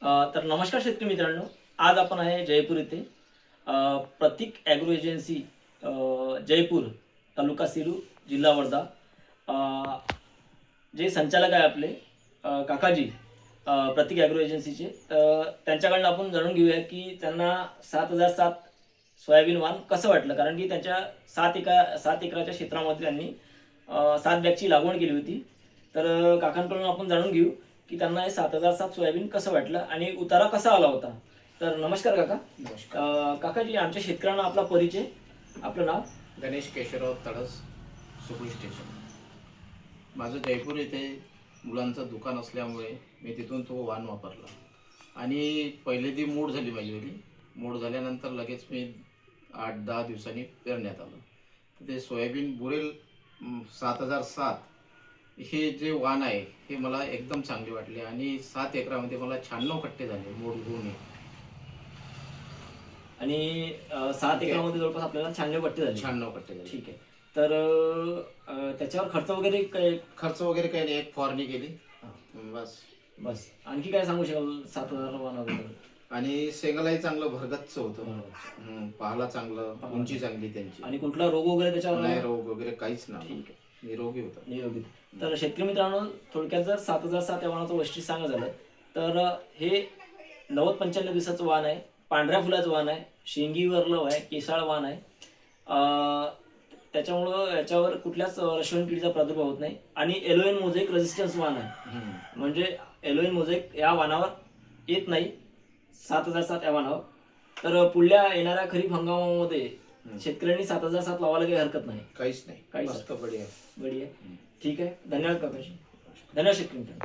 तर नमस्कार शेतकरी मित्रांनो, आज आपण आहे जयपूर येथे. प्रतीक ॲग्रो एजन्सी, जयपूर, तालुका सेलू, जिल्हा वर्धा. अ, जे संचालक आहे आपले काकाजी, प्रतीक ॲग्रो एजन्सीचे. त्यांच्याकडनं आपण जाणून घेऊया की त्यांना 7,007 सोयाबीन वाण कसं वाटलं, कारण की त्यांच्या 7 एकराच्या क्षेत्रामध्ये त्यांनी 7 बॅगची लागवड केली होती. तर काकांकडून आपण जाणून घेऊ की त्यांना हे 7,007 सोयाबीन कसं वाटलं आणि उतारा कसा आला होता. तर नमस्कार काका. नमस्कार. काकाजी, आमच्या शेतकऱ्यांना आपला परिचय, आपलं नाव. गणेश केशवराव तडस, सुकळी स्टेशन. माझं जयपूर येथे मुलांचं दुकान असल्यामुळे मी तिथून तो वाण वापरला आणि पहिले ती मोड झाली माझीवाली. मोड झाल्यानंतर लगेच मी 8-10 दिवसांनी पेरण्यात आलं. तर ते सोयाबीन बुरेल 7,007 हे जे वाण आहे हे मला एकदम चांगले वाटले आणि 7 एकरामध्ये मला 96 कट्टे झाले मोड घेऊन. आणि 7 एकरामध्ये जवळपास आपल्याला 96 पट्टे झाले. 96 कट्टे झाले. ठीक आहे. तर त्याच्यावर खर्च वगैरे काय? खर्च वगैरे काही नाही, एक फवारणी केली बस. बस आणखी काय सांगू शकाल 7,000 वाणाबद्दल? आणि शेंगालाही चांगलं भरगच्च होतं. पाहायला चांगलं, उंची चांगली त्यांची. आणि कुठला रोग वगैरे त्याच्यावर नाही, रोग वगैरे काहीच नाही. ठीक आहे, निरोगी होतं. निरोगी. तर शेतकरी मित्रांनो, थोडक्यात जर 7,007 या वाणाचं वैशिष्ट्य सांगायचं झालं तर हे 90-95 दिवसाचं वाण आहे, पांढऱ्या फुलाचं वाण आहे, शेंगीवरलं आहे, केसाळ वाण आहे. त्याच्यामुळं याच्यावर कुठल्याच रसायन किडीचा प्रादुर्भाव होत नाही आणि एलोएन मोझेक रेजिस्टन्स वाण आहे. म्हणजे एलोएन मोझेक या वाणावर येत नाही 7,007 या वाणावर. तर पुढल्या येणाऱ्या खरीप हंगामामध्ये शेतकऱ्यांनी 7,007 लावायला काही हरकत नाही. काहीच नाही, काहीच मस्त बढिया. बढिया. ठीक आहे, धन्यवाद काकाजी. धन्यवाद शेतकरी मित्रांनो.